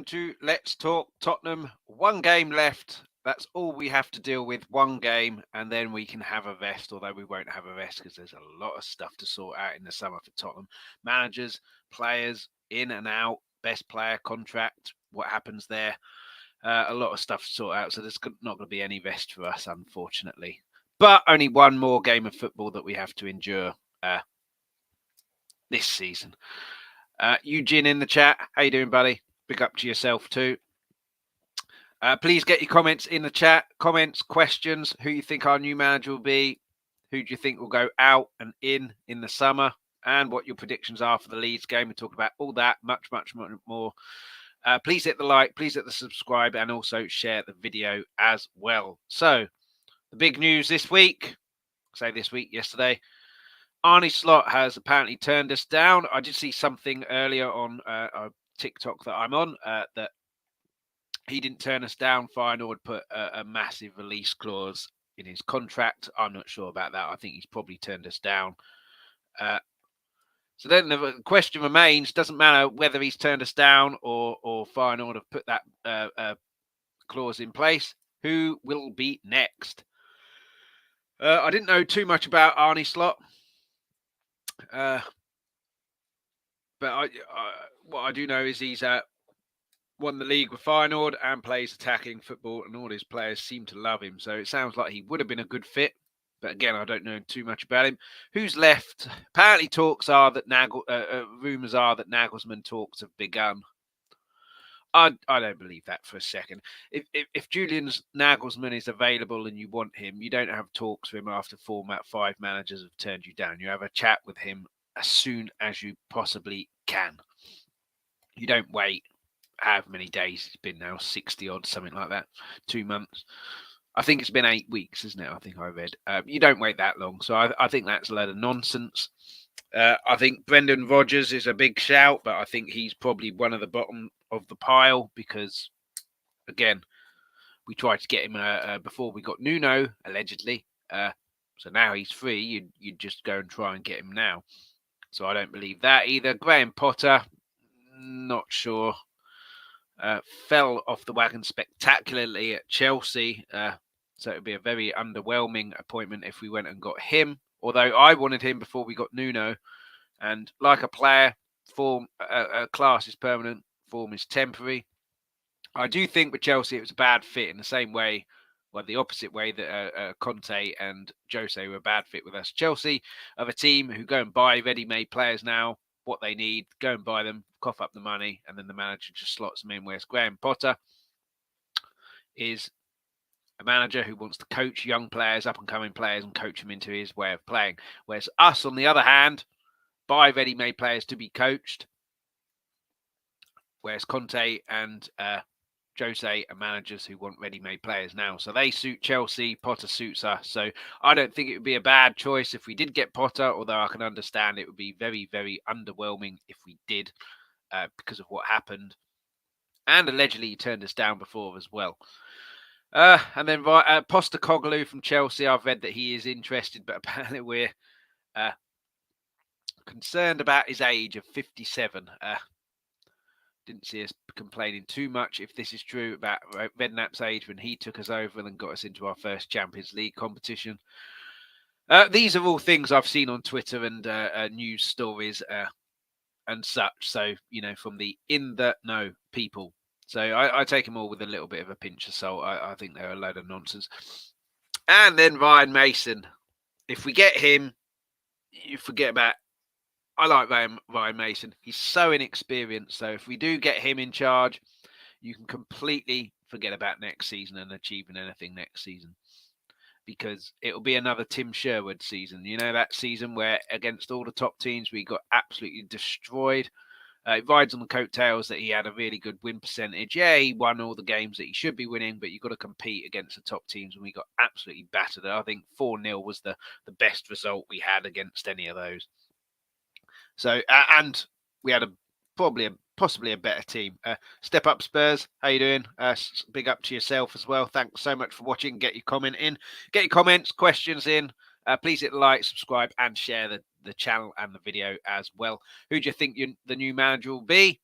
welcome to Let's Talk Tottenham. One game left. That's all we have to deal with, one game, and then we can have a rest, although we won't have a rest because there's a lot of stuff to sort out in the summer for Tottenham. Managers, players, in and out, best player contract, what happens there. A lot of stuff to sort out, so there's not going to be any rest for us, unfortunately. But only one more game of football that we have to endure this season. Eugene in the chat. How you doing, buddy? Big up to yourself too. Please get your comments in the chat. Comments, questions, who you think our new manager will be, who do you think will go out and in the summer, and what your predictions are for the Leeds game. We talk about all that, much more. Please hit the like, please hit the subscribe, and also share the video as well. So, the big news this week, yesterday, Arne Slot has apparently turned us down. I did see something earlier on a TikTok that I'm on that he didn't turn us down. Feyenoord put a massive release clause in his contract. I'm not sure about that. I think he's probably turned us down. So then the question remains, doesn't matter whether he's turned us down or Feyenoord have put that clause in place. Who will be next? I didn't know too much about Arne Slot. But what I do know is he's won the league with Feyenoord and plays attacking football, and all his players seem to love him. So it sounds like he would have been a good fit. But again, I don't know too much about him. Who's left? Apparently, talks are that rumours are that Nagelsmann talks have begun. I don't believe that for a second. If Julian Nagelsmann is available and you want him, you don't have talks with him after 5 managers have turned you down. You have a chat with him as soon as you possibly can. You don't wait how many days it's been now, 60 odd, something like that, 2 months. I think it's been 8 weeks, isn't it? I think I read. You don't wait that long. So I think that's a load of nonsense. I think Brendan Rodgers is a big shout, but I think he's probably one of the bottom of the pile because, again, we tried to get him before we got Nuno, allegedly. So now he's free. You'd just go and try and get him now. So I don't believe that either. Graham Potter, not sure. Fell off the wagon spectacularly at Chelsea. So it would be a very underwhelming appointment if we went and got him. Although I wanted him before we got Nuno. And like a player, form, class is permanent, form is temporary. I do think with Chelsea it was a bad fit in the same way, well, the opposite way that Conte and Jose were a bad fit with us. Chelsea are a team who go and buy ready-made players now, what they need, go and buy them, cough up the money, and then the manager just slots them in. Whereas Graham Potter is a manager who wants to coach young players, up-and-coming players, and coach them into his way of playing. Whereas us, on the other hand, buy ready-made players to be coached. Whereas Conte and Jose are managers who want ready-made players now. So they suit Chelsea, Potter suits us. So I don't think it would be a bad choice if we did get Potter, although I can understand it would be very, very underwhelming if we did because of what happened. And allegedly he turned us down before as well. And then Postecoglou from Chelsea, I've read that he is interested, but apparently we're concerned about his age of 57. Didn't see us complaining too much, if this is true, about Redknapp's age when he took us over and then got us into our first Champions League competition. These are all things I've seen on Twitter and news stories and such. So, from the in-the-know people. So I take them all with a little bit of a pinch of salt. I think they're a load of nonsense. And then Ryan Mason. If we get him, you forget about... I like Ryan Mason. He's so inexperienced. So if we do get him in charge, you can completely forget about next season and achieving anything next season. Because it'll be another Tim Sherwood season. That season where against all the top teams, we got absolutely destroyed. It rides on the coattails that he had a really good win percentage. Yeah, he won all the games that he should be winning, but you've got to compete against the top teams, and we got absolutely battered. I think 4-0 was the best result we had against any of those. So, and we had possibly a better team. Step up Spurs. How you doing? Big up to yourself as well. Thanks so much for watching. Get your comment in. Get your comments, questions in. Please hit the like, subscribe, and share the channel and the video as well. Who do you think the new manager will be?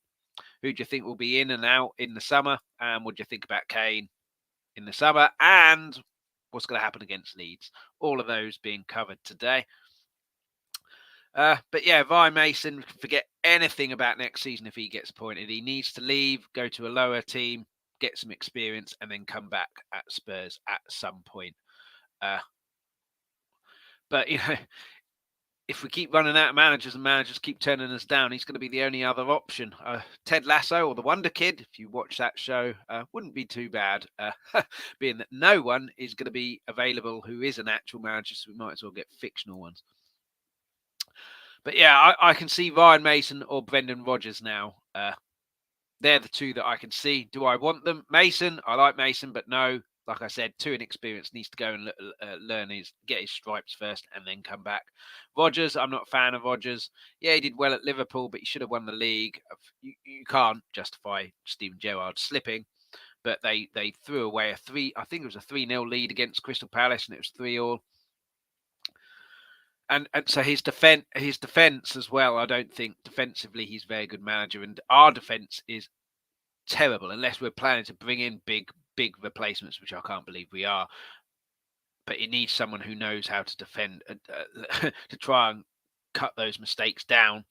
Who do you think will be in and out in the summer? And what do you think about Kane in the summer? And what's going to happen against Leeds? All of those being covered today. But yeah, Vi Mason, forget anything about next season if he gets appointed. He needs to leave, go to a lower team, get some experience, and then come back at Spurs at some point. But, if we keep running out of managers and managers keep turning us down, he's going to be the only other option. Ted Lasso or The Wonder Kid, if you watch that show, wouldn't be too bad, being that no one is going to be available who is an actual manager, so we might as well get fictional ones. But yeah, I can see Ryan Mason or Brendan Rodgers now. They're the two that I can see. Do I want them? Mason, I like Mason, but no. Like I said, too inexperienced, needs to go and get his stripes first and then come back. Rodgers, I'm not a fan of Rodgers. Yeah, he did well at Liverpool, but he should have won the league. You can't justify Steven Gerrard slipping, but they threw away I think it was a 3-0 lead against Crystal Palace, and it was 3-3. And so his defense as well, I don't think defensively he's a very good manager, and our defense is terrible unless we're planning to bring in big replacements, which I can't believe we are. But it needs someone who knows how to defend to try and cut those mistakes down.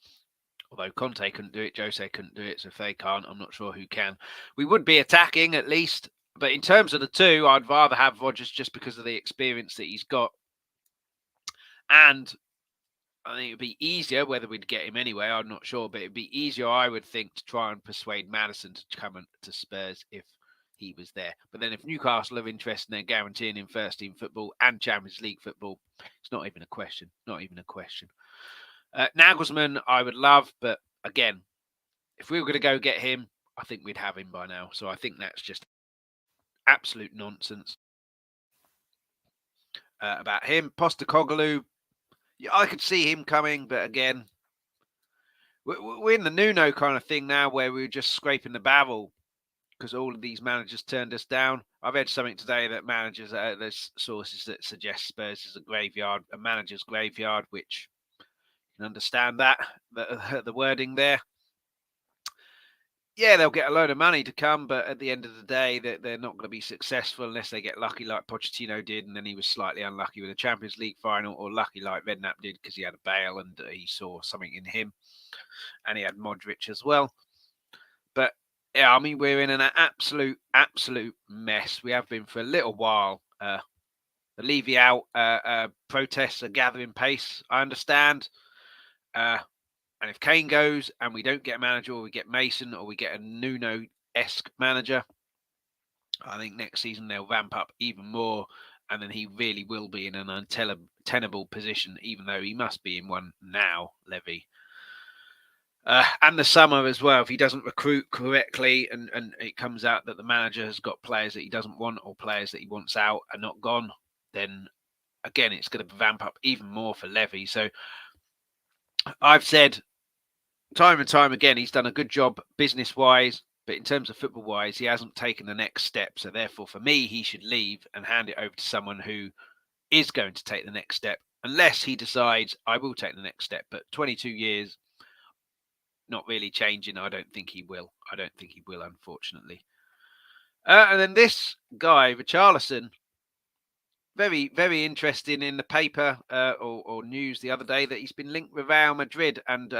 Although Conte couldn't do it, Jose couldn't do it, so if they can't, I'm not sure who can. We would be attacking at least, but in terms of the two, I'd rather have Rodgers just because of the experience that he's got. And I think it'd be easier, whether we'd get him anyway, I'm not sure, but it'd be easier, I would think, to try and persuade Maddison to come to Spurs if he was there. But then if Newcastle are interested in guaranteeing him first team football and Champions League football, it's not even a question. Not even a question. Nagelsmann, I would love, but again, if we were going to go get him, I think we'd have him by now. So I think that's just absolute nonsense about him. Postecoglou, yeah, I could see him coming, but again, we're in the Nuno kind of thing now where we're just scraping the barrel because all of these managers turned us down. I read something today that managers, there's sources that suggest Spurs is a manager's graveyard, which you can understand that, the wording there. Yeah, they'll get a load of money to come, but at the end of the day, they're not going to be successful unless they get lucky like Pochettino did, and then he was slightly unlucky with a Champions League final, or lucky like Redknapp did because he had a Bale and he saw something in him, and he had Modric as well. But yeah, I mean, we're in an absolute mess. We have been for a little while. The Levy out protests are gathering pace, I understand. And if Kane goes and we don't get a manager, or we get Mason, or we get a Nuno-esque manager, I think next season they'll ramp up even more, and then he really will be in an untenable position, even though he must be in one now, Levy. And the summer as well, if he doesn't recruit correctly and it comes out that the manager has got players that he doesn't want or players that he wants out and not gone, then again, it's going to vamp up even more for Levy. So I've said time and time again, he's done a good job business-wise, but in terms of football-wise, he hasn't taken the next step. So therefore, for me, he should leave and hand it over to someone who is going to take the next step, unless he decides, I will take the next step. But 22 years, not really changing. I don't think he will. Unfortunately. And then this guy, Richarlison, very, very interesting in the paper or news the other day that he's been linked with Real Madrid and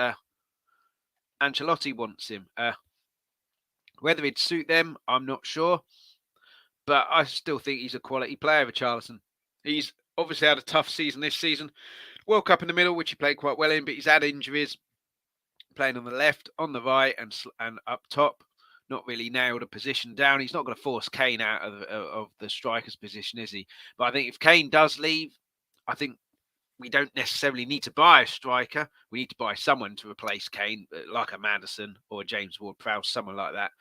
Ancelotti wants him. Whether it'd suit them, I'm not sure. But I still think he's a quality player, Richarlison. He's obviously had a tough season this season. World Cup in the middle, which he played quite well in, but he's had injuries. Playing on the left, on the right, and up top. Not really nailed a position down. He's not going to force Kane out of the striker's position, is he? But I think if Kane does leave, I think we don't necessarily need to buy a striker. We need to buy someone to replace Kane, like a Maddison or a James Ward-Prowse, someone like that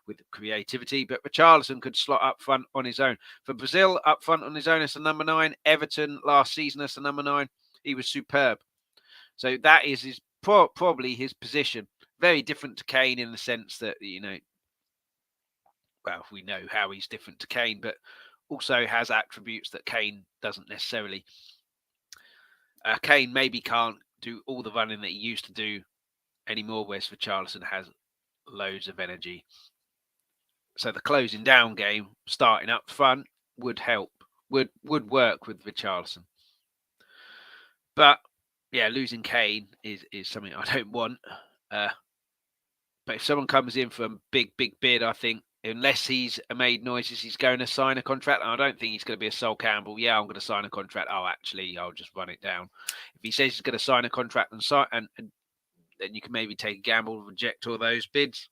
with creativity. But Richarlison could slot up front on his own. For Brazil, up front on his own as a number 9. Everton last season as a number 9. He was superb. So that is probably his position. Very different to Kane in the sense that, well, we know how he's different to Kane, but also has attributes that Kane doesn't necessarily. Kane maybe can't do all the running that he used to do anymore, whereas Richarlison has loads of energy. So the closing down game, starting up front, would help, would work with Richarlison. But yeah, losing Kane is something I don't want. But if someone comes in for a big bid, I think, unless he's made noises he's going to sign a contract, and I don't think he's going to be a Sol Campbell. Yeah, I'm going to sign a contract. Oh, actually, I'll just run it down. If he says he's going to sign a contract and then you can maybe take a gamble, reject all those bids.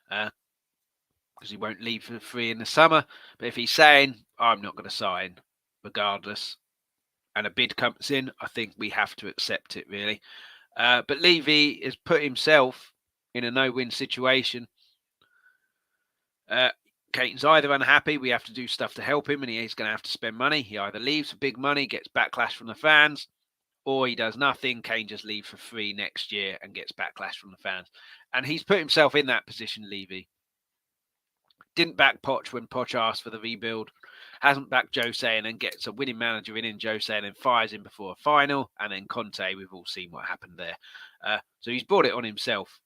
Because he won't leave for free in the summer. But if he's saying, I'm not going to sign, regardless, and a bid comes in, I think we have to accept it, really. But Levy has put himself in a no-win situation. Kane's either unhappy, we have to do stuff to help him, and he's going to have to spend money. He either leaves for big money, gets backlash from the fans, or he does nothing. Kane just leaves for free next year and gets backlash from the fans. And he's put himself in that position, Levy. Didn't back Poch when Poch asked for the rebuild. Hasn't backed Jose and then gets a winning manager in Jose and then fires him before a final. And then Conte, we've all seen what happened there. So he's brought it on himself,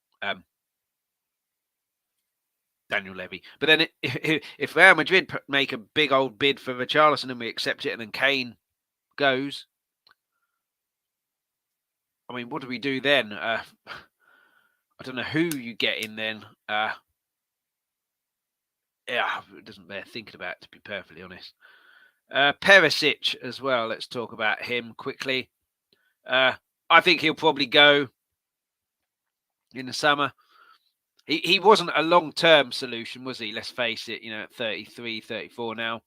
Daniel Levy. But then if Real Madrid make a big old bid for Richarlison and we accept it and then Kane goes, I mean, what do we do then? I don't know who you get in then. Yeah, it doesn't bear thinking about, to be perfectly honest. Perisic as well. Let's talk about him quickly. I think he'll probably go in the summer. He wasn't a long-term solution, was he? Let's face it, at 33, 34 now.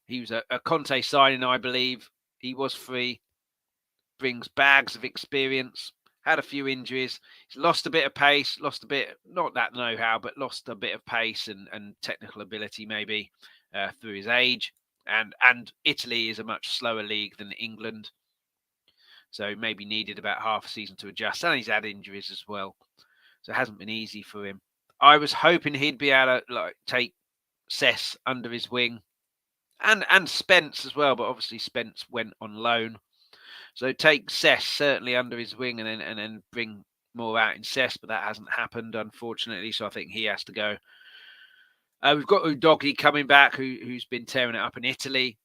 He was a Conte signing, I believe. He was free. Brings bags of experience. Had a few injuries. He's lost a bit of pace, lost a bit, not that know-how, but lost a bit of pace and technical ability maybe through his age. And Italy is a much slower league than England. So maybe needed about half a season to adjust. And he's had injuries as well. So it hasn't been easy for him. I was hoping he'd be able to take Cess under his wing. And Spence as well, but obviously Spence went on loan. So take Cess certainly under his wing and then bring more out in Cess, but that hasn't happened, unfortunately. So I think he has to go. We've got Udogi coming back, who's been tearing it up in Italy.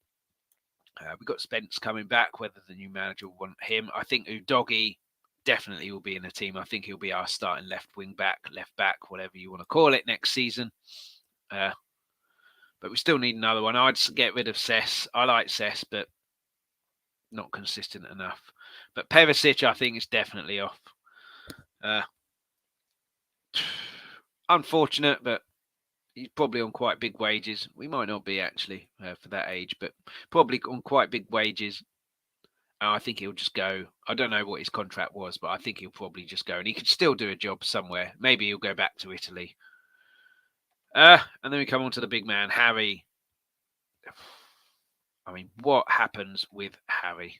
We've got Spence coming back, whether the new manager will want him. I think Udogi definitely will be in the team. I think he'll be our starting left back, whatever you want to call it, next season. But we still need another one. I'd get rid of Cess. I like Cess, but not consistent enough. But Perisic, I think, is definitely off. Unfortunate, but he's probably on quite big wages. We might not be, actually, for that age, but probably on quite big wages. I think he'll just go. I don't know what his contract was, but I think he'll probably just go. And he could still do a job somewhere. Maybe he'll go back to Italy. And then we come on to the big man, Harry. I mean, what happens with Harry?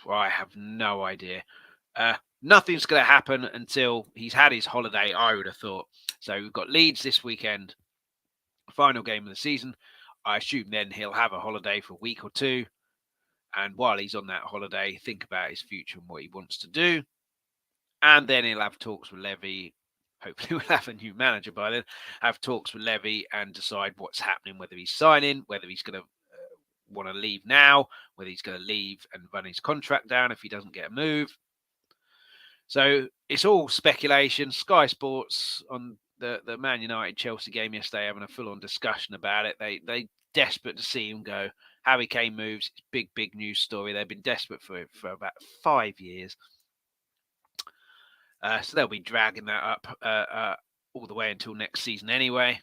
Well, I have no idea. Nothing's going to happen until he's had his holiday, I would have thought. So we've got Leeds this weekend, final game of the season. I assume then he'll have a holiday for a week or two. And while he's on that holiday, think about his future and what he wants to do. And then he'll have talks with Levy. Hopefully we'll have a new manager by then. Have talks with Levy and decide what's happening, whether he's signing, whether he's going to want to leave now, whether he's going to leave and run his contract down if he doesn't get a move. So it's all speculation. Sky Sports on the Man United Chelsea game yesterday having a full-on discussion about it. They desperate to see him go. Harry Kane moves. It's big news story. They've been desperate for it for about 5 years. So they'll be dragging that up all the way until next season anyway.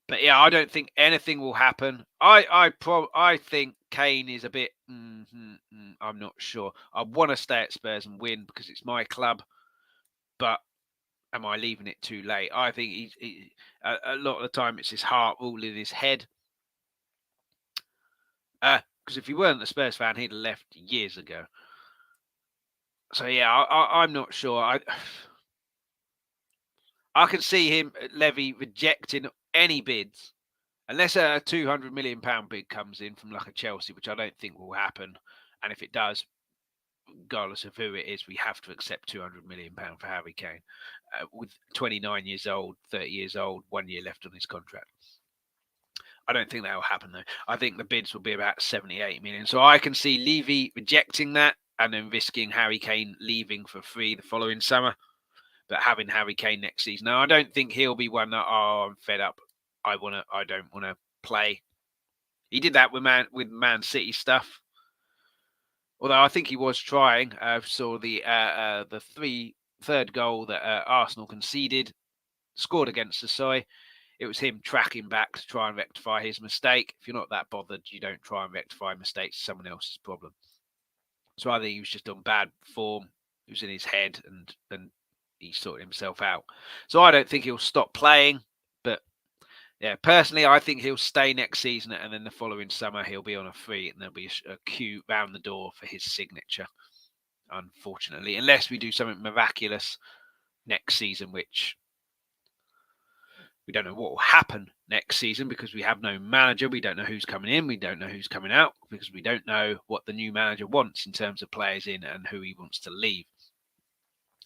But yeah, I don't think anything will happen. I think Kane is a bit. I'm not sure. I want to stay at Spurs and win because it's my club. But am I leaving it too late? I think he a lot of the time it's his heart ruling his head. Because if he weren't a Spurs fan, he'd have left years ago. So yeah, I'm not sure. I can see him, Levy, rejecting any bids, unless a £200 million bid comes in from like a Chelsea, which I don't think will happen. And if it does, regardless of who it is, we have to accept £200 million for Harry Kane, with 29 years old, 30 years old, 1 year left on his contract. I don't think that will happen, though. I think the bids will be about 78 million. So I can see Levy rejecting that and then risking Harry Kane leaving for free the following summer, but having Harry Kane next season. Now, I don't think he'll be one that, I'm fed up. I don't want to play. He did that with Man City stuff. Although I think he was trying. Saw the third goal that Arsenal conceded, scored against Sassuolo. It was him tracking back to try and rectify his mistake. If you're not that bothered, you don't try and rectify mistakes. It's someone else's problem. So I think he was just on bad form. It was in his head, and he sorted himself out. So I don't think he'll stop playing. But yeah, personally, I think he'll stay next season, and then the following summer he'll be on a free, and there'll be a queue round the door for his signature. Unfortunately, unless we do something miraculous next season, which we don't know what will happen next season because we have no manager. We don't know who's coming in. We don't know who's coming out because we don't know what the new manager wants in terms of players in and who he wants to leave.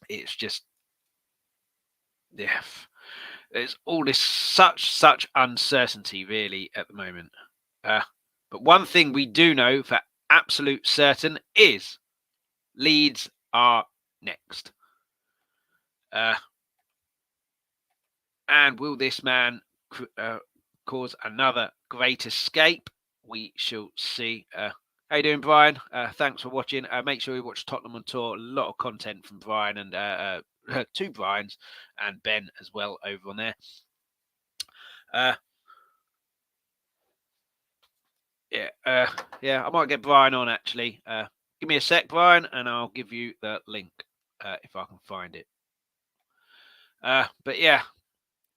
It's just, yeah, there's all this such uncertainty really at the moment. But one thing we do know for absolute certain is Leeds are next. And will this man cause another great escape? We shall see. How you doing, Brian? Thanks for watching. Make sure you watch Tottenham on Tour. A lot of content from Brian and two Brians and Ben as well over on there. I might get Brian on actually. Give me a sec, Brian, and I'll give you the link if I can find it. But yeah.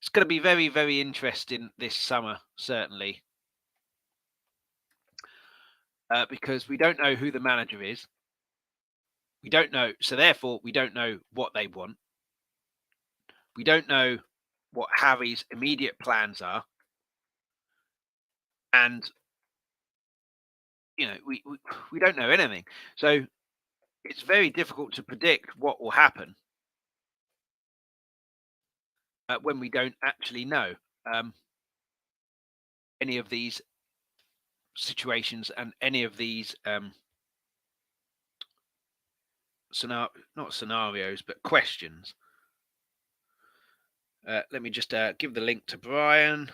It's going to be very, very interesting this summer, certainly. Because we don't know who the manager is. We don't know. So therefore, we don't know what they want. We don't know what Harry's immediate plans are. And, we don't know anything. So it's very difficult to predict what will happen. When we don't actually know any of these situations and any of these not scenarios, but questions. Let me just give the link to Brian.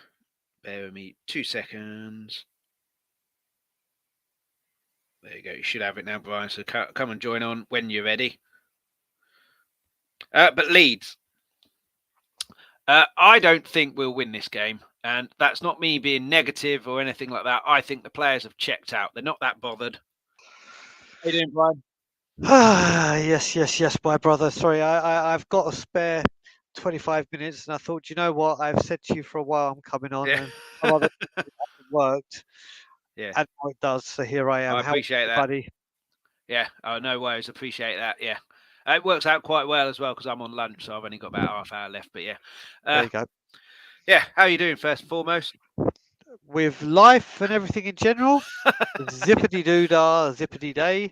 Bear with me 2 seconds. There you go. You should have it now, Brian. So come and join on when you're ready. But Leeds. I don't think we'll win this game. And that's not me being negative or anything like that. I think the players have checked out. They're not that bothered. How you doing, Brian? Yes, my brother. Sorry, I've got a spare 25 minutes, and I thought, you know what? I've said to you for a while I'm coming on, and it hasn't worked. Yeah, and now it does. So here I am. I appreciate that, buddy. Yeah, no worries. Appreciate that. Yeah, it works out quite well as well because I'm on lunch, so I've only got about half hour left. But yeah, there you go. Yeah, how are you doing first and foremost? With life and everything in general, zippity doo dah, zippity day.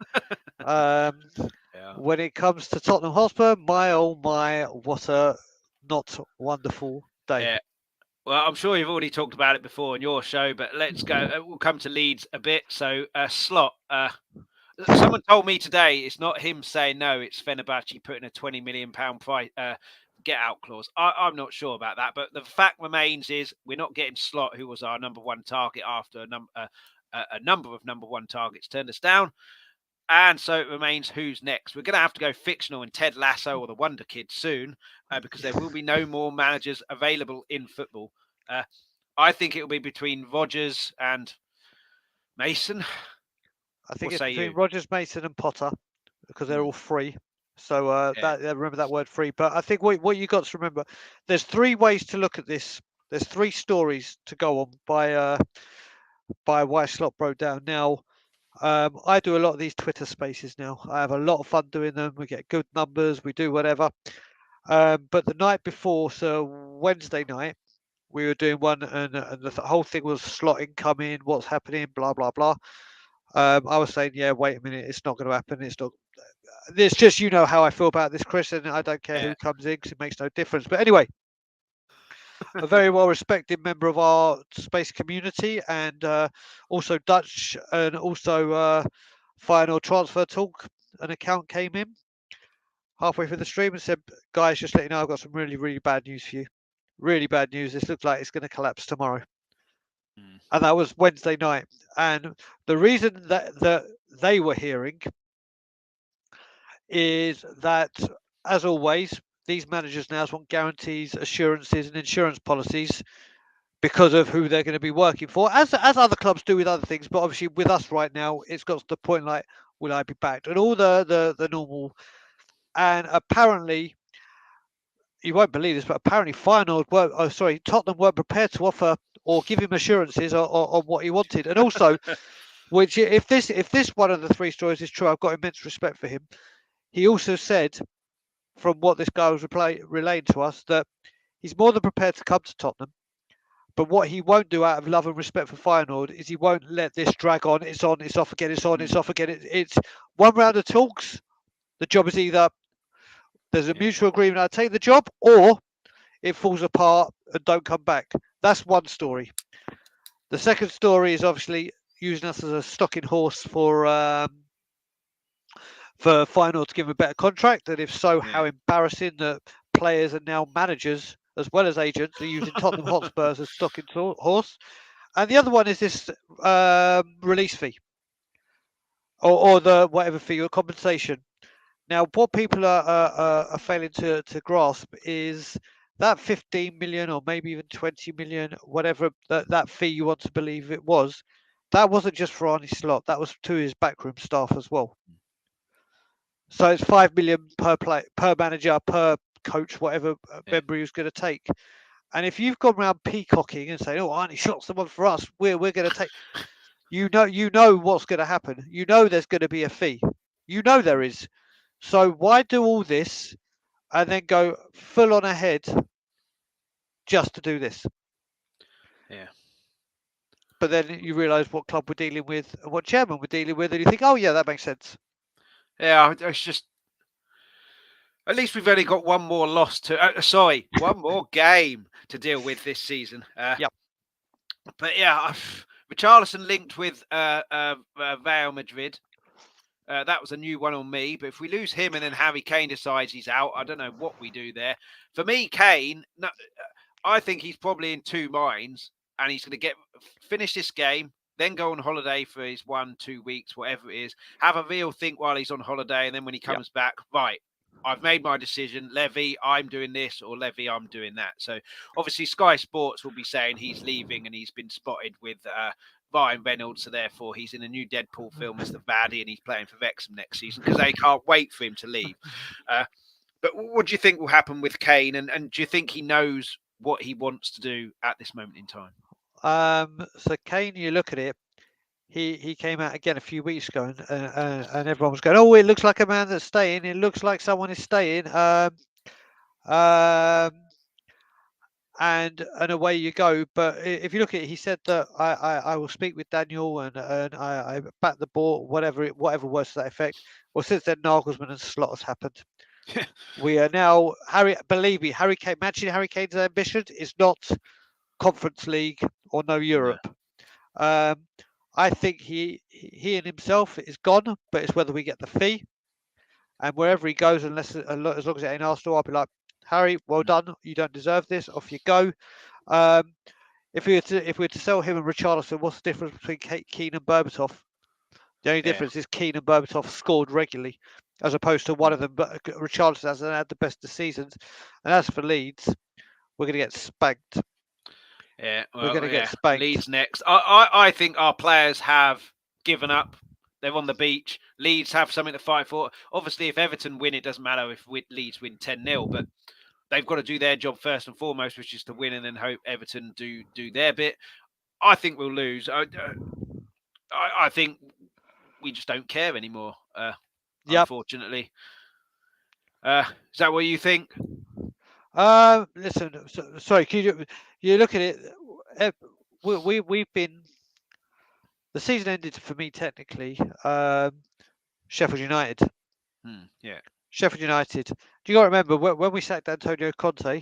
When it comes to Tottenham Hotspur, my oh my, what a not wonderful day. Yeah. Well, I'm sure you've already talked about it before on your show, but let's go. We'll come to Leeds a bit. So, Slot, someone told me today it's not him saying no, it's Fenerbahce putting a £20 million price get out clause. I'm not sure about that, but the fact remains is we're not getting Slot, who was our number one target after a number of number one targets turned us down. And so it remains who's next. We're going to have to go fictional and Ted Lasso or the Wonder Kid soon because there will be no more managers available in football. I think it will be between Rodgers and Mason. I think it's between Rodgers, Mason and Potter because they're all free. So remember that word free. But I think what you got to remember, there's three ways to look at this. There's three stories to go on by why Slot broke down. Now, I do a lot of these Twitter spaces now. I have a lot of fun doing them. We get good numbers. We do whatever. But the night before, so Wednesday night, we were doing one, and the whole thing was Slot incoming, what's happening, blah blah blah. I was saying, yeah, wait a minute, it's not going to happen. It's not. it's just, you know how I feel about this, Chris, and I don't care who comes in because it makes no difference. But anyway, a very well-respected member of our space community, and also Dutch, and also final transfer talk. An account came in halfway through the stream and said, "Guys, just let you know, I've got some really, really bad news for you. Really bad news. This looks like it's going to collapse tomorrow." And that was Wednesday night. And the reason that they were hearing is that, as always, these managers now want guarantees, assurances, and insurance policies because of who they're going to be working for, as other clubs do with other things. But obviously, with us right now, it's got to the point like, will I be backed, and all the normal. And apparently, you won't believe this, but apparently, Tottenham weren't prepared to offer or give him assurances on what he wanted, and also. Which, if this one of the three stories is true, I've got immense respect for him. He also said, from what this guy was relaying to us, that he's more than prepared to come to Tottenham, but what he won't do out of love and respect for Feyenoord is he won't let this drag on. It's on, it's off again, it's on, it's off again. It's one round of talks. The job is either there's a mutual agreement, I take the job, or it falls apart and don't come back. That's one story. The second story is obviously using us as a stocking horse for Feyenoord to give him a better contract, and if so, how embarrassing that players are now managers as well as agents are using Tottenham Hotspur as a stocking horse. And the other one is this release fee, or the whatever fee or compensation. Now, what people are failing to grasp is that 15 million or maybe even 20 million, whatever that fee you want to believe it was, that wasn't just for Arne Slot. That was to his backroom staff as well. So it's 5 million per manager, per coach, whatever member he was going to take. And if you've gone around peacocking and saying, "Oh, Arne shot someone for us, we're going to take," you know what's going to happen. You know there's going to be a fee. You know there is. So why do all this and then go full on ahead just to do this? Yeah. But then you realise what club we're dealing with and what chairman we're dealing with, and you think, "Oh yeah, that makes sense." Yeah, it's just. At least we've only got one more loss to. One more game to deal with this season. Yep. But yeah, Richarlison linked with Real Madrid. That was a new one on me. But if we lose him and then Harry Kane decides he's out, I don't know what we do there. For me, Kane, I think he's probably in two minds, and he's going to finish this game, then go on holiday for his 1-2 weeks, whatever it is, have a real think while he's on holiday, and then when he comes back, right, I've made my decision. Levy, I'm doing this, or Levy, I'm doing that. So obviously Sky Sports will be saying he's leaving and he's been spotted with Ryan Reynolds, so therefore he's in a new Deadpool film as the baddie and he's playing for Wrexham next season because they can't wait for him to leave. But what do you think will happen with Kane, and do you think he knows what he wants to do at this moment in time? So Kane, you look at it, he came out again a few weeks ago, and everyone was going, "Oh, it looks like a man that's staying. It looks like someone is staying." And away you go. But if you look at it, he said that I will speak with Daniel and I back the ball, whatever words to that effect. Well, since then, Nagelsmann and Slot has happened. We are now believe me, Harry Kane. Matching Harry Kane's ambition is not Conference League or no Europe. No. I think he and himself is gone, but it's whether we get the fee. And wherever he goes, as long as it ain't Arsenal, I'll be like, "Harry, well done. You don't deserve this. Off you go." If we were to sell him and Richarlison, what's the difference between Keane and Berbatov? The only difference is Keane and Berbatov scored regularly, as opposed to one of them. But Richarlison hasn't had the best of seasons. And as for Leeds, we're going to get spanked. Yeah, we're going to get spanked. Leeds next. I think our players have given up. They're on the beach. Leeds have something to fight for. Obviously, if Everton win, it doesn't matter if Leeds win 10-0, but they've got to do their job first and foremost, which is to win and then hope Everton do their bit. I think we'll lose. I think we just don't care anymore, unfortunately. Is that what you think? Listen, sorry, you look at it, we've been, the season ended for me technically, Sheffield United. Yeah. Sheffield United. Do you got to remember when we sacked Antonio Conte?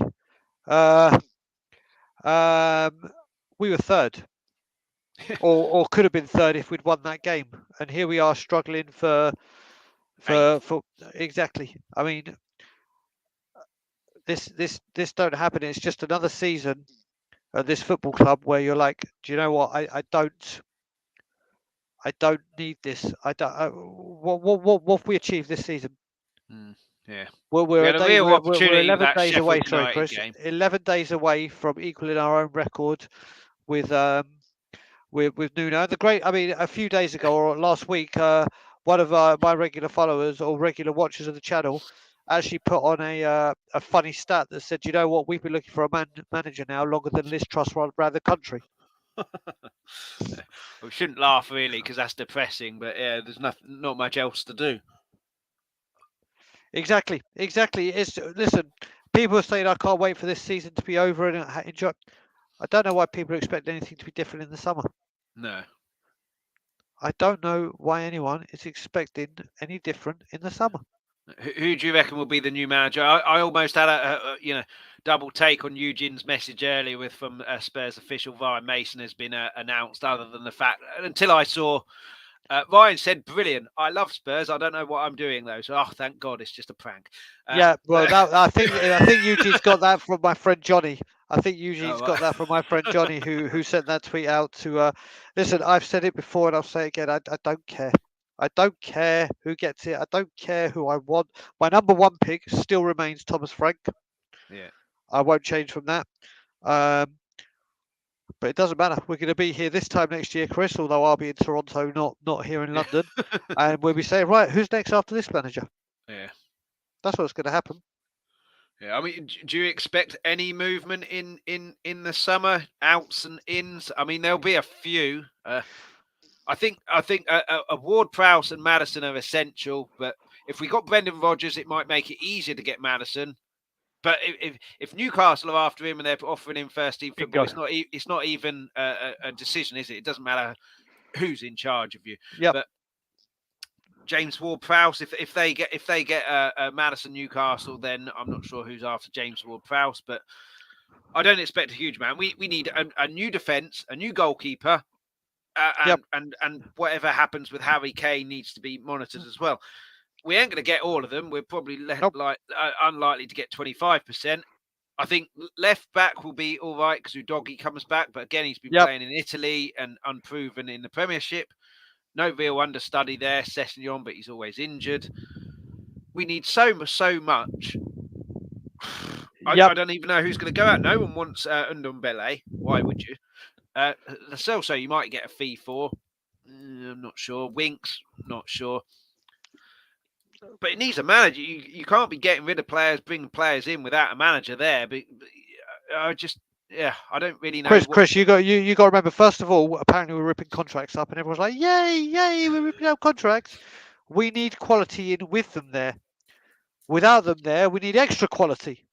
We were third, or could have been third if we'd won that game, and here we are struggling for exactly. I mean, this don't happen. It's just another season at this football club where you're like, do you know what? I don't need this. I don't. What have we achieved this season? Yeah. Well, we had a real opportunity we're 11 that days away. Sheffield Sorry, United Chris. game. 11 days away from equaling our own record with Nuno. The great. I mean, a few days ago or last week, one of my regular followers or regular watchers of the channel actually put on a funny stat that said, you know what, we've been looking for a manager now longer than Liz Truss run around the country. We shouldn't laugh really because that's depressing, but yeah, there's not much else to do. Exactly. It's listen. People are saying I can't wait for this season to be over and enjoy. I don't know why people expect anything to be different in the summer. No. I don't know why anyone is expecting any different in the summer. Who do you reckon will be the new manager? I almost had a double take on Eugene's message earlier from Spurs official Ryan Mason has been announced. Other than the fact, until I saw Ryan said, "Brilliant, I love Spurs. I don't know what I'm doing though." So, thank God, it's just a prank. Yeah, well, I think Eugene's got that from my friend Johnny. I think Eugene's got that from my friend Johnny, who sent that tweet out to. Listen, I've said it before, and I'll say it again. I don't care. I don't care who gets it. I don't care who I want. My number one pick still remains Thomas Frank. Yeah, I won't change from that. But it doesn't matter. We're going to be here this time next year, Chris. Although I'll be in Toronto, not here in London, and we'll be saying, right, who's next after this manager? Yeah. That's what's going to happen. Yeah, I mean, do you expect any movement in the summer, outs and ins? I mean, there'll be a few. I think Ward-Prowse and Maddison are essential, but if we got Brendan Rodgers, it might make it easier to get Maddison. But if Newcastle are after him and they're offering him first team football, it's not even a decision, is it? It doesn't matter who's in charge of you. Yeah. But James Ward-Prowse, if they get Maddison Newcastle, then I'm not sure who's after James Ward-Prowse, but I don't expect a huge amount. We need a new defence, a new goalkeeper, and whatever happens with Harry Kane needs to be monitored as well. We ain't going to get all of them. We're probably unlikely to get 25%. I think left back will be all right because Udogie comes back, but again, he's been playing in Italy and unproven in the Premiership. No real understudy there, Sessegnon, but he's always injured. We need so much. I don't even know who's going to go out. No one wants Ndombele. Why would you? Celso, you might get a fee for. I'm not sure. Winks, not sure. But it needs a manager. You can't be getting rid of players, bringing players in without a manager there. But I don't really know. Chris, you got to remember. First of all, apparently we're ripping contracts up, and everyone's like, "Yay, we're ripping up contracts." We need quality in with them there. Without them there, we need extra quality,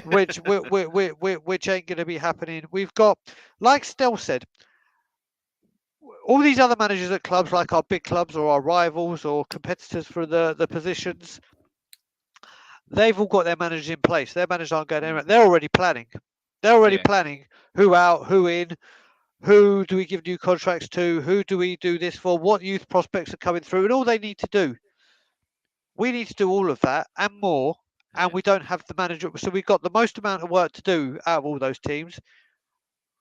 which ain't going to be happening. We've got, like Stell said, all these other managers at clubs, like our big clubs or our rivals or competitors for the positions. They've all got their managers in place. Their managers aren't going anywhere. They're already planning. They're already planning who out, who in, who do we give new contracts to, who do we do this for, what youth prospects are coming through, and all they need to do. We need to do all of that and more, and we don't have the manager. So we've got the most amount of work to do out of all those teams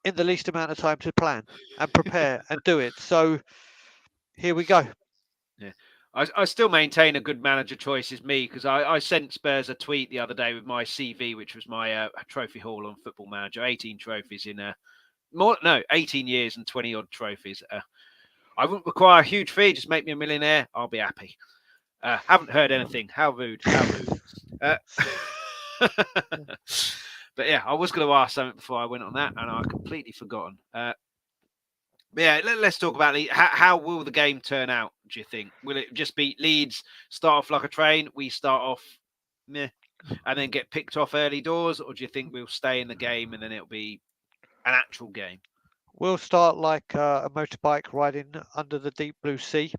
in the least amount of time to plan and prepare and do it. So here we go. Yeah. I still maintain a good manager choice is me because I sent Spurs a tweet the other day with my CV, which was my trophy haul on Football Manager, 18 trophies in 18 years and 20 odd trophies. I wouldn't require a huge fee, just make me a millionaire. I'll be happy. Haven't heard anything. How rude. But yeah, I was going to ask something before I went on that and I've completely forgotten. Let's talk about Leeds. How will the game turn out, do you think? Will it just be Leeds start off like a train, we start off meh, and then get picked off early doors? Or do you think we'll stay in the game and then it'll be an actual game? We'll start like a motorbike riding under the deep blue sea.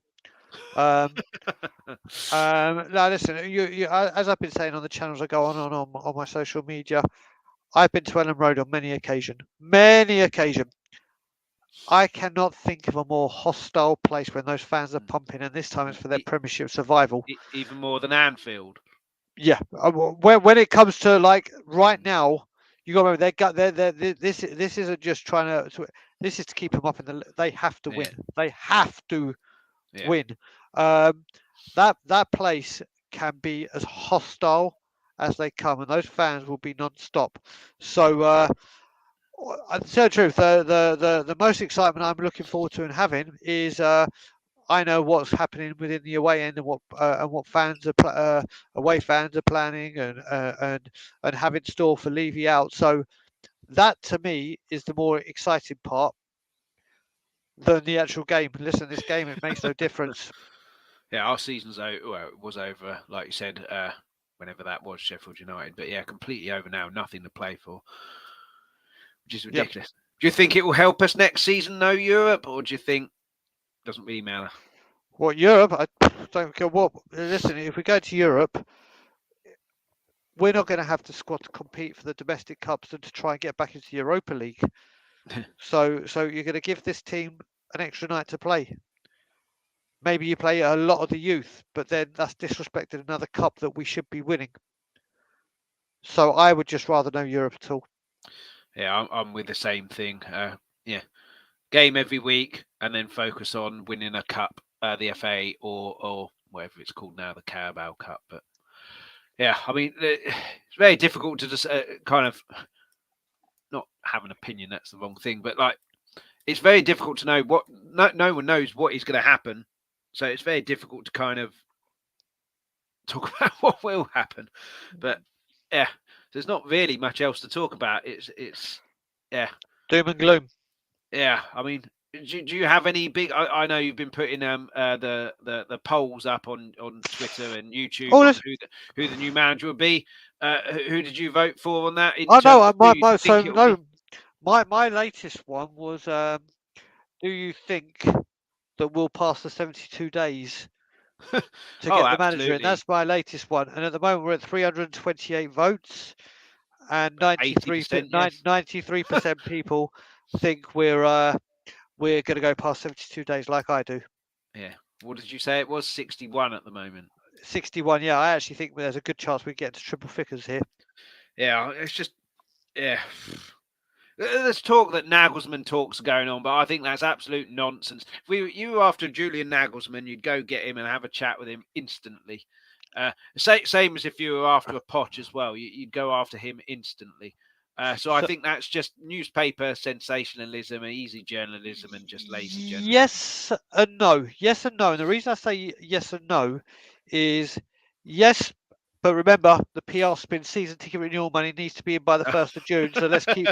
No, listen. As I've been saying on the channels I go on my social media, I've been to Ellen Road on many occasion. I cannot think of a more hostile place when those fans are pumping, and this time it's for their Premiership survival. Even more than Anfield. Yeah, when it comes to like right now, you got to remember this isn't just trying to. This is to keep them up in the. They have to win. They have to win. That place can be as hostile as they come, and those fans will be non-stop. So, to tell the truth, the most excitement I'm looking forward to and having is I know what's happening within the away end and what fans are away fans are planning and have in store for Levy out. So that to me is the more exciting part than the actual game. Listen, this game, it makes no difference. Yeah, our season's over. Well, it was over, like you said, whenever that was, Sheffield United. But yeah, completely over now. Nothing to play for, which is ridiculous. Yep. Do you think it will help us next season, no Europe, or do you think it doesn't really matter? What, Europe? I don't care what. Listen, if we go to Europe, we're not going to have the squad to compete for the domestic cups and to try and get back into the Europa League. So you're going to give this team an extra night to play. Maybe you play a lot of the youth, but then that's disrespected another cup that we should be winning. So I would just rather know Europe at all. Yeah, I'm with the same thing. Yeah, game every week and then focus on winning a cup, the FA or whatever it's called now, the Carabao Cup. But yeah, I mean, it's very difficult to just kind of not have an opinion. That's the wrong thing, but like, it's very difficult to know what. No one knows what is going to happen, so it's very difficult to kind of talk about what will happen. But yeah, there's not really much else to talk about. It's yeah, doom and gloom. Yeah, I mean, do you have any big? I know you've been putting the polls up on Twitter and YouTube on who the new manager will be. Who did you vote for on that? My latest one was do you think that we'll pass the 72 days to get the manager in? That's my latest one, and at the moment we're at 328 votes, and 93% people think we're going to go past 72 days, like I do. Yeah. What did you say? It was 61 at the moment. 61. Yeah, I actually think there's a good chance we get into triple figures here. Yeah, it's just There's talk that Nagelsmann talks are going on, but I think that's absolute nonsense. If you were after Julian Nagelsmann, you'd go get him and have a chat with him instantly. Same as if you were after a Poch as well. You'd go after him instantly. So I think that's just newspaper sensationalism, easy journalism, and just lazy journalism. Yes and no. Yes and no. And the reason I say yes and no is yes, but remember the PR spin season ticket renewal money needs to be in by the 1st of June. So let's keep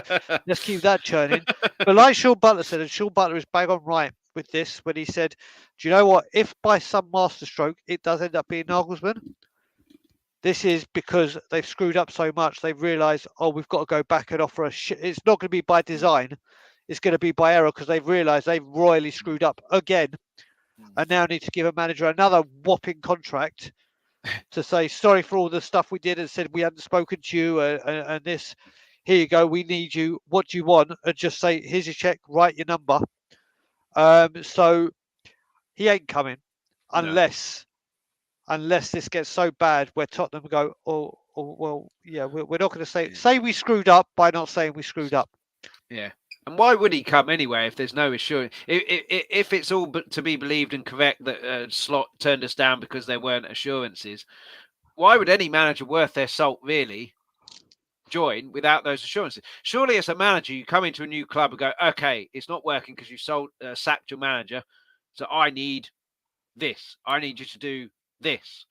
that churning. But like Sean Butler said, and Sean Butler is bang on right with this when he said, "Do you know what? If by some masterstroke it does end up being Nagelsmann, this is because they've screwed up so much. They've realised, oh, we've got to go back and offer it's not going to be by design. It's going to be by error because they've realised they've royally screwed up again, and now need to give a manager another whopping contract to say sorry for all the stuff we did and said we hadn't spoken to you and this. Here you go. We need you. What do you want?" And just say, "Here's your check. Write your number." So he ain't coming unless this gets so bad where Tottenham go, oh well, yeah, we're not going to say we screwed up by not saying we screwed up. Yeah. And why would he come anyway if there's no assurance? If it's all to be believed and correct that Slot turned us down because there weren't assurances, why would any manager worth their salt really join without those assurances? Surely as a manager, you come into a new club and go, okay, it's not working because you sacked your manager, so I need this. I need you to do this.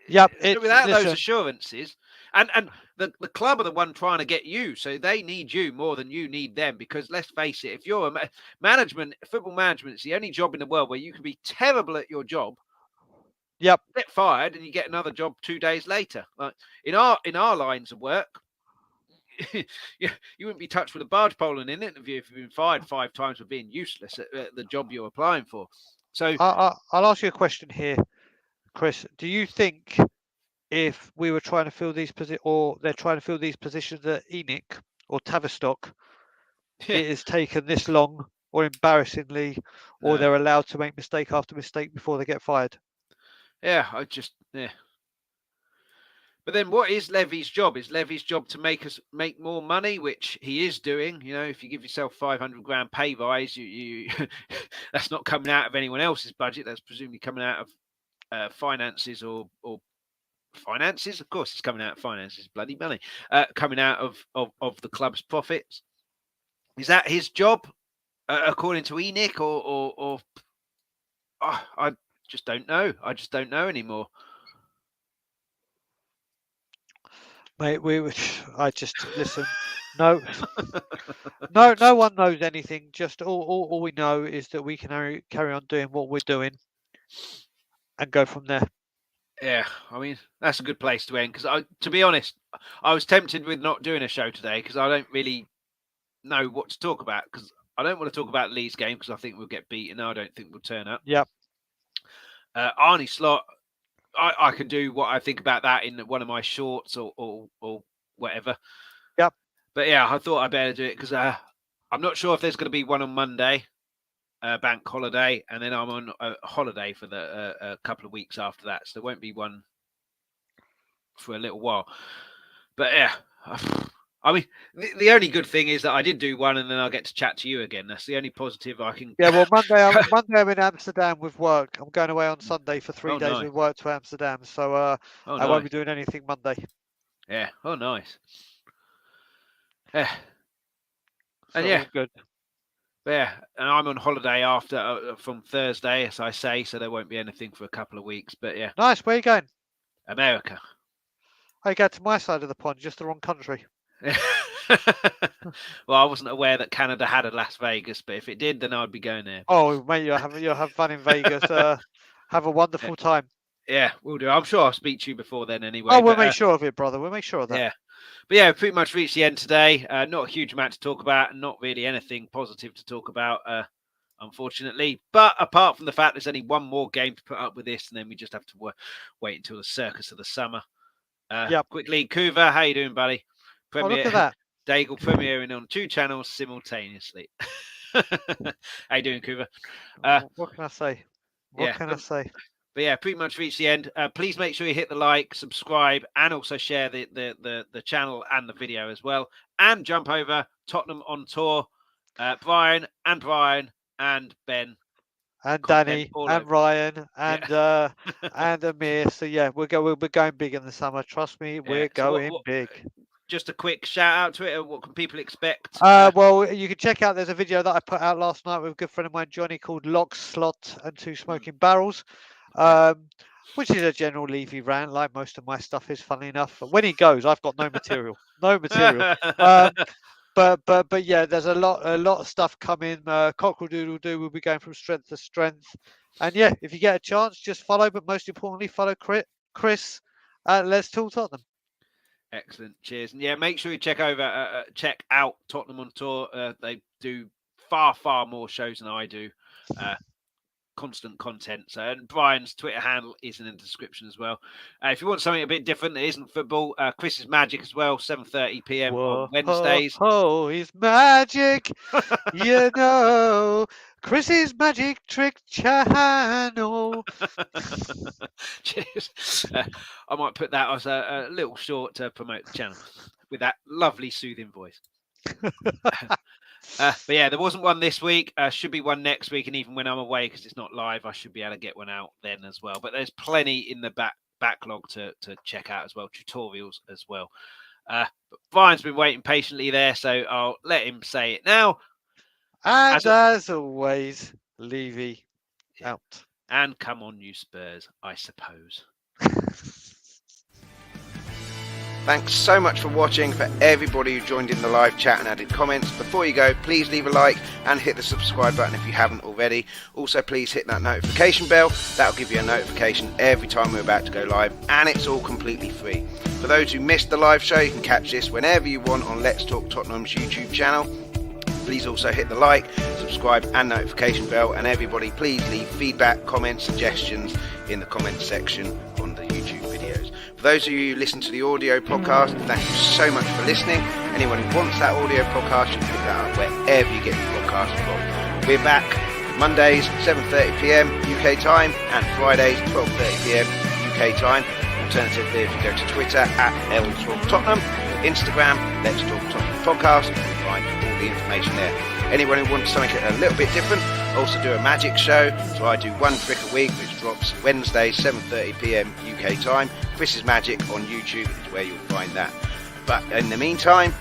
Yep. So without those assurances, and the club are the one trying to get you, so they need you more than you need them. Because let's face it, if you're a football management, it's the only job in the world where you can be terrible at your job. Yep. Get fired and you get another job 2 days later. Like in our lines of work, you wouldn't be touched with a barge pole in an interview if you've been fired 5 times for being useless at the job you're applying for. So I'll ask you a question here, Chris. Do you think if we were trying to fill these positions, or they're trying to fill these positions at ENIC or Tavistock, it has taken this long, or embarrassingly, or they're allowed to make mistake after mistake before they get fired? Yeah. But then what is Levy's job? Is Levy's job to make more money, which he is doing? If you give yourself 500 grand pay rise, you that's not coming out of anyone else's budget. That's presumably coming out of finances or finances. Of course, it's coming out of finances, bloody money, coming out of the club's profits. Is that his job, according to ENIC, or I just don't know. I just don't know anymore. Mate, I just listen. No one knows anything. Just all we know is that we can carry on doing what we're doing and go from there. Yeah, I mean, that's a good place to end, because to be honest, I was tempted with not doing a show today because I don't really know what to talk about, because I don't want to talk about the Leeds game because I think we'll get beaten. I don't think we'll turn up. Yep. Arne Slot, I can do what I think about that in one of my shorts or whatever. Yep. But yeah, I thought I'd better do it because I'm not sure if there's going to be one on Monday, bank holiday, and then I'm on a holiday for a couple of weeks after that, so there won't be one for a little while. But yeah, I mean, the only good thing is that I did do one, and then I'll get to chat to you again. That's the only positive I can. Yeah, well, Monday I'm in Amsterdam with work. I'm going away on Sunday for 3 days with work to Amsterdam, so I won't be doing anything Monday. Yeah. Oh, nice. Yeah. So and yeah, good. Yeah, and I'm on holiday after from Thursday, as I say, so there won't be anything for a couple of weeks. But yeah, nice. Where are you going? America. I go to my side of the pond, just the wrong country. Well, I wasn't aware that Canada had a Las Vegas, but if it did, then I'd be going there. Oh, mate, you'll have fun in Vegas. Have a wonderful time. Yeah, we'll do. I'm sure I'll speak to you before then anyway. Oh, we'll make sure of it, brother. We'll make sure of that. Yeah. But yeah, pretty much reached the end today. Not a huge amount to talk about, and not really anything positive to talk about, unfortunately. But apart from the fact there's only one more game to put up with this, and then we just have to wait until the circus of the summer. Quickly, Kuva, how you doing, buddy? Look at that. Daigle premiering on 2 channels simultaneously. How you doing, Kuva? What can I say? What can I say? But yeah, pretty much reached the end. Please make sure you hit the like, subscribe, and also share the channel and the video as well. And jump over Tottenham on Tour. Brian and Ben. And Danny and Ryan and and Amir. So yeah, we're going big in the summer. Trust me, we're going big. Just a quick shout out to it. What can people expect? Well, you can check out. There's a video that I put out last night with a good friend of mine, Johnny, called Lock, Slot, and 2 Smoking Barrels. Which is a general Levy rant, like most of my stuff is, funny enough. When he goes, I've got no material. But yeah, there's a lot of stuff coming. Cockle-doodle-doo will be going from strength to strength. And yeah, if you get a chance, just follow, but most importantly, follow Chris at Let's Talk Tottenham. Excellent. Cheers. And yeah, make sure you check out Tottenham on Tour. They do far more shows than I do. Constant content. So, and Brian's Twitter handle is in the description as well. If you want something a bit different that isn't football, Chris's Magic as well, 7:30 p.m. on Wednesdays. Oh, he's magic. You know, Chris's Magic Trick Channel. Cheers. I might put that as a little short to promote the channel with that lovely soothing voice. But yeah, there wasn't one this week. Should be one next week, and even when I'm away, because it's not live, I should be able to get one out then as well. But there's plenty in the backlog to check out as well, tutorials as well. But Brian's been waiting patiently there, so I'll let him say it now. And as always, Levy out. And come on, you Spurs, I suppose. Thanks so much for watching. For everybody who joined in the live chat and added comments, before you go, please leave a like and hit the subscribe button if you haven't already. Also, please hit that notification bell. That'll give you a notification every time we're about to go live, and it's all completely free. For those who missed the live show, you can catch this whenever you want on Let's Talk Tottenham's YouTube channel. Please also hit the like, subscribe and notification bell, and everybody please leave feedback, comments, suggestions in the comment section on the YouTube videos. For those of you who listen to the audio podcast, thank you so much for listening. Anyone who wants that audio podcast, you can pick that up wherever you get your podcast from. We're back Mondays 7:30pm UK time and Fridays 12:30pm UK time. Alternatively, if you go to Twitter at Talk Tottenham, Instagram, Let's Talk Tottenham Podcast, you'll find all the information there. Anyone who wants something a little bit different, also do a magic show. So I do one trick a week, which drops Wednesday 7:30pm UK time. Chris's Magic on YouTube is where you'll find that. But in the meantime,